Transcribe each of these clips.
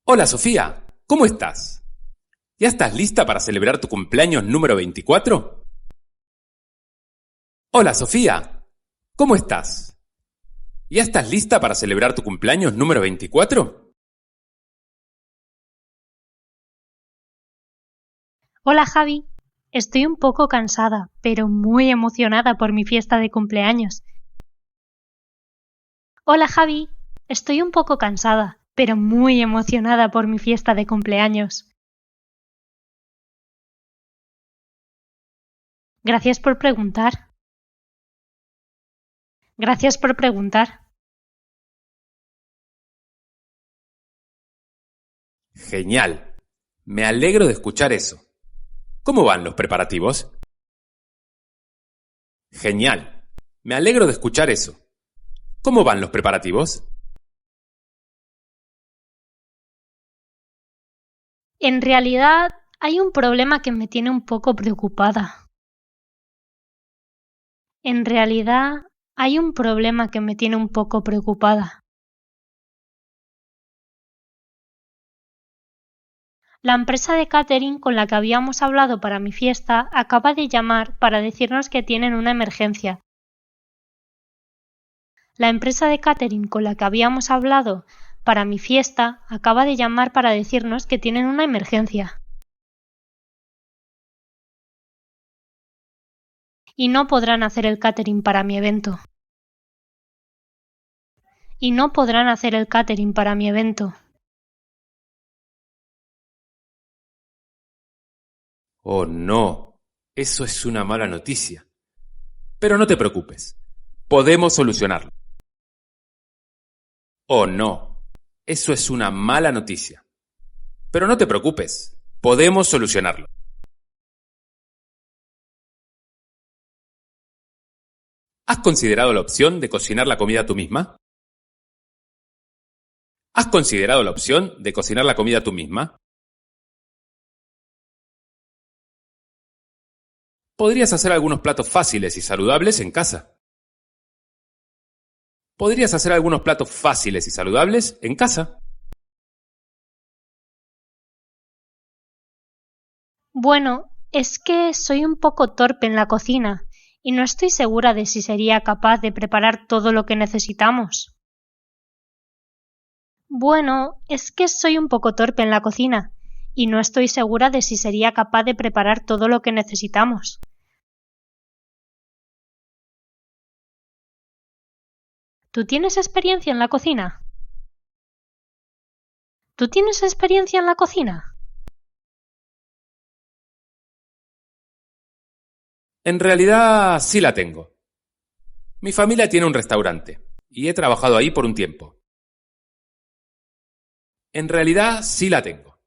Hola Sofía, ¿cómo estás? ¿Ya estás lista para celebrar tu cumpleaños número 24? Hola Sofía, ¿cómo estás? ¿Ya estás lista para celebrar tu cumpleaños número 24? Hola Javi, estoy un poco cansada, pero muy emocionada por mi fiesta de cumpleaños. Hola Javi, estoy un poco cansada, pero muy emocionada por mi fiesta de cumpleaños. Gracias por preguntar. Gracias por preguntar. Genial, me alegro de escuchar eso. ¿Cómo van los preparativos? Genial, me alegro de escuchar eso. ¿Cómo van los preparativos? En realidad, hay un problema que me tiene un poco preocupada. En realidad, hay un problema que me tiene un poco preocupada. La empresa de catering con la que habíamos hablado para mi fiesta acaba de llamar para decirnos que tienen una emergencia. La empresa de catering con la que habíamos hablado para mi fiesta acaba de llamar para decirnos que tienen una emergencia. Y no podrán hacer el catering para mi evento. Y no podrán hacer el catering para mi evento. Oh no, eso es una mala noticia. Pero no te preocupes, podemos solucionarlo. Oh no, eso es una mala noticia. Pero no te preocupes, podemos solucionarlo. ¿Has considerado la opción de cocinar la comida tú misma? ¿Has considerado la opción de cocinar la comida tú misma? Podrías hacer algunos platos fáciles y saludables en casa. Podrías hacer algunos platos fáciles y saludables en casa. Bueno, es que soy un poco torpe en la cocina y no estoy segura de si sería capaz de preparar todo lo que necesitamos. Bueno, es que soy un poco torpe en la cocina y no estoy segura de si sería capaz de preparar todo lo que necesitamos. ¿Tú tienes experiencia en la cocina? ¿Tú tienes experiencia en la cocina? En realidad, sí la tengo. Mi familia tiene un restaurante y he trabajado ahí por un tiempo. En realidad, sí la tengo.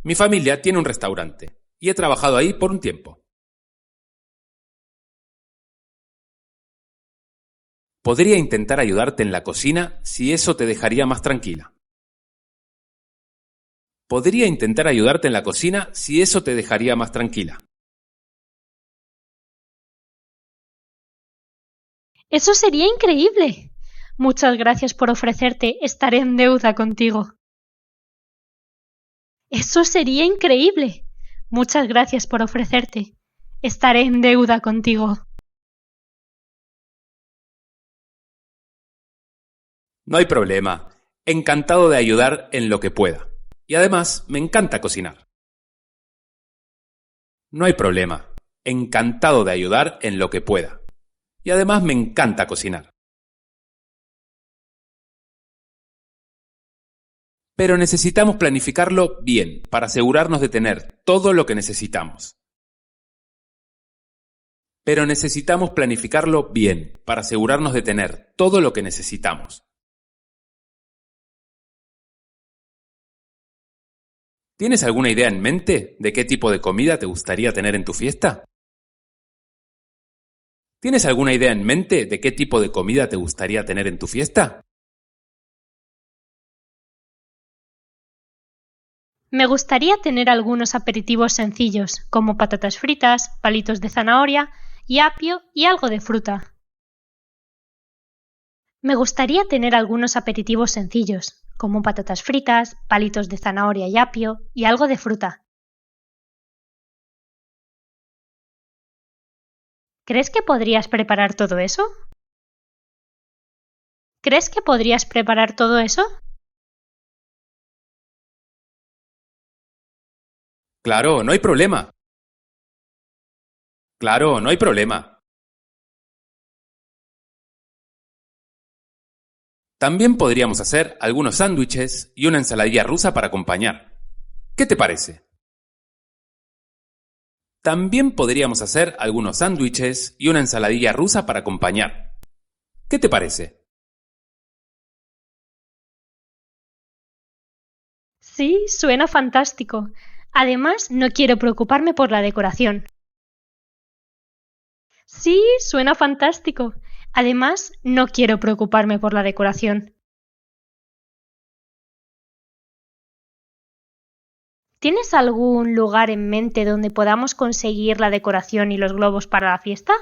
Mi familia tiene un restaurante y he trabajado ahí por un tiempo. Podría intentar ayudarte en la cocina si eso te dejaría más tranquila. Podría intentar ayudarte en la cocina si eso te dejaría más tranquila. Eso sería increíble. Muchas gracias por ofrecerte. Estaré en deuda contigo. Eso sería increíble. Muchas gracias por ofrecerte. Estaré en deuda contigo. No hay problema. Encantado de ayudar en lo que pueda. Y además, me encanta cocinar. No hay problema. Encantado de ayudar en lo que pueda. Y además me encanta cocinar. Pero necesitamos planificarlo bien para asegurarnos de tener todo lo que necesitamos. Pero necesitamos planificarlo bien para asegurarnos de tener todo lo que necesitamos. ¿Tienes alguna idea en mente de qué tipo de comida te gustaría tener en tu fiesta? ¿Tienes alguna idea en mente de qué tipo de comida te gustaría tener en tu fiesta? Me gustaría tener algunos aperitivos sencillos, como patatas fritas, palitos de zanahoria y apio y algo de fruta. Me gustaría tener algunos aperitivos sencillos, como patatas fritas, palitos de zanahoria y apio y algo de fruta. ¿Crees que podrías preparar todo eso? ¿Crees que podrías preparar todo eso? Claro, no hay problema. Claro, no hay problema. También podríamos hacer algunos sándwiches y una ensaladilla rusa para acompañar. ¿Qué te parece? También podríamos hacer algunos sándwiches y una ensaladilla rusa para acompañar. ¿Qué te parece? Sí, suena fantástico. Además, no quiero preocuparme por la decoración. Sí, suena fantástico. Además, no quiero preocuparme por la decoración. ¿Tienes algún lugar en mente donde podamos conseguir la decoración y los globos para la fiesta?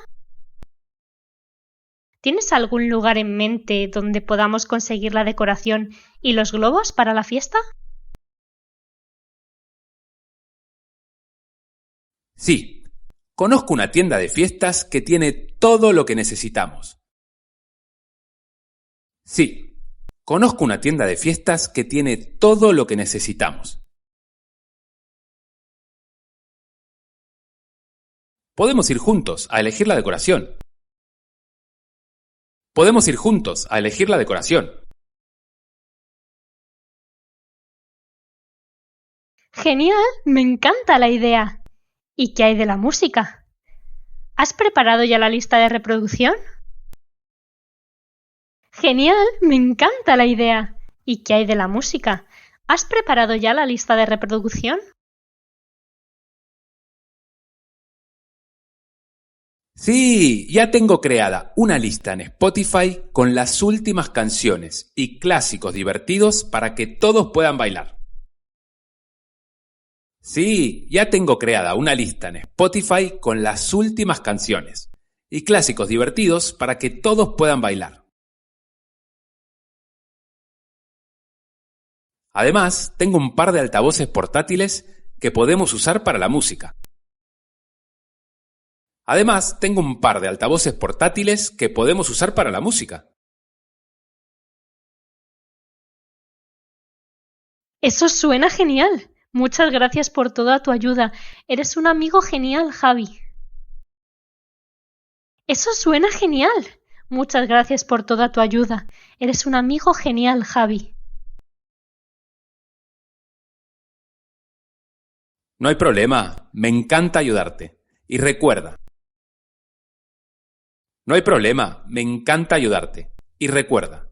¿Tienes algún lugar en mente donde podamos conseguir la decoración y los globos para la fiesta? Sí, conozco una tienda de fiestas que tiene todo lo que necesitamos. Sí, conozco una tienda de fiestas que tiene todo lo que necesitamos. Podemos ir juntos a elegir la decoración. Podemos ir juntos a elegir la decoración. Genial, me encanta la idea. ¿Y qué hay de la música? ¿Has preparado ya la lista de reproducción? Genial, me encanta la idea. ¿Y qué hay de la música? ¿Has preparado ya la lista de reproducción? Sí, ya tengo creada una lista en Spotify con las últimas canciones y clásicos divertidos para que todos puedan bailar. Sí, ya tengo creada una lista en Spotify con las últimas canciones y clásicos divertidos para que todos puedan bailar. Además, tengo un par de altavoces portátiles que podemos usar para la música. Además, tengo un par de altavoces portátiles que podemos usar para la música. Eso suena genial. Muchas gracias por toda tu ayuda. Eres un amigo genial, Javi. Eso suena genial. Muchas gracias por toda tu ayuda. Eres un amigo genial, Javi. No hay problema, me encanta ayudarte. Y recuerda, no hay problema, me encanta ayudarte. Y recuerda,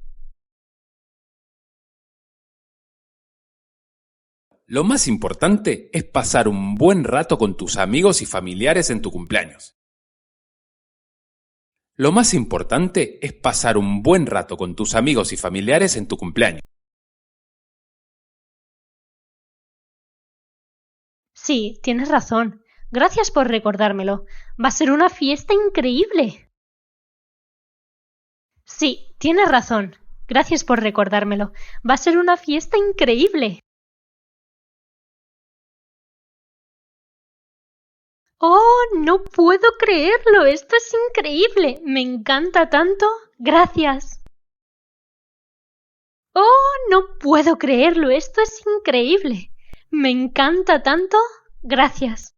lo más importante es pasar un buen rato con tus amigos y familiares en tu cumpleaños. Lo más importante es pasar un buen rato con tus amigos y familiares en tu cumpleaños. Sí, tienes razón. Gracias por recordármelo. Va a ser una fiesta increíble. Sí, tienes razón. Gracias por recordármelo. Va a ser una fiesta increíble. ¡Oh, no puedo creerlo! Esto es increíble. Me encanta tanto. Gracias. ¡Oh, no puedo creerlo! Esto es increíble. Me encanta tanto. Gracias.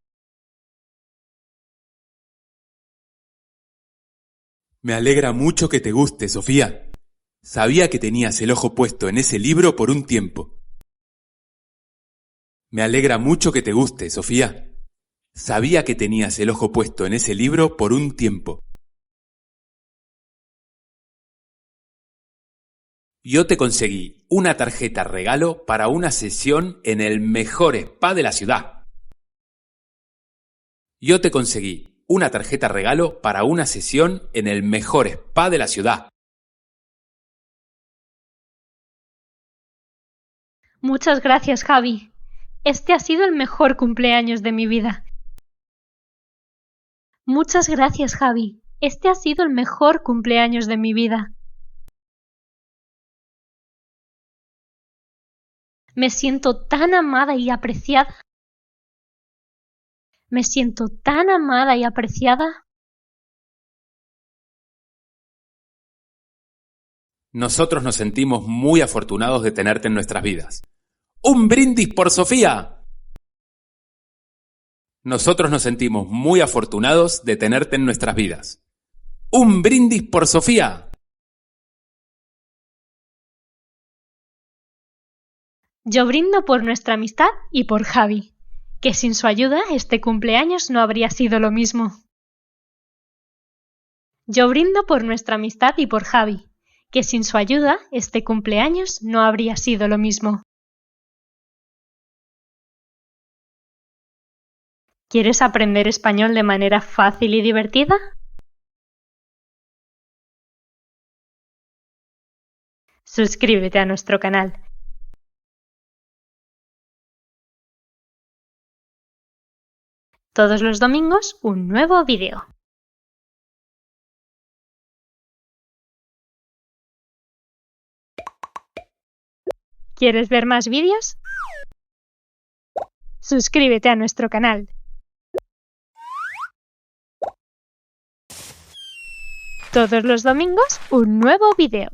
Me alegra mucho que te guste, Sofía. Sabía que tenías el ojo puesto en ese libro por un tiempo. Me alegra mucho que te guste, Sofía. Sabía que tenías el ojo puesto en ese libro por un tiempo. Yo te conseguí una tarjeta regalo para una sesión en el mejor spa de la ciudad. Yo te conseguí una tarjeta regalo para una sesión en el mejor spa de la ciudad. Muchas gracias, Javi. Este ha sido el mejor cumpleaños de mi vida. Muchas gracias, Javi. Este ha sido el mejor cumpleaños de mi vida. Me siento tan amada y apreciada. Me siento tan amada y apreciada. Nosotros nos sentimos muy afortunados de tenerte en nuestras vidas. ¡Un brindis por Sofía! Nosotros nos sentimos muy afortunados de tenerte en nuestras vidas. ¡Un brindis por Sofía! Yo brindo por nuestra amistad y por Javi, que sin su ayuda este cumpleaños no habría sido lo mismo. Yo brindo por nuestra amistad y por Javi, que sin su ayuda este cumpleaños no habría sido lo mismo. ¿Quieres aprender español de manera fácil y divertida? Suscríbete a nuestro canal. Todos los domingos un nuevo vídeo. ¿Quieres ver más vídeos? Suscríbete a nuestro canal. Todos los domingos un nuevo vídeo.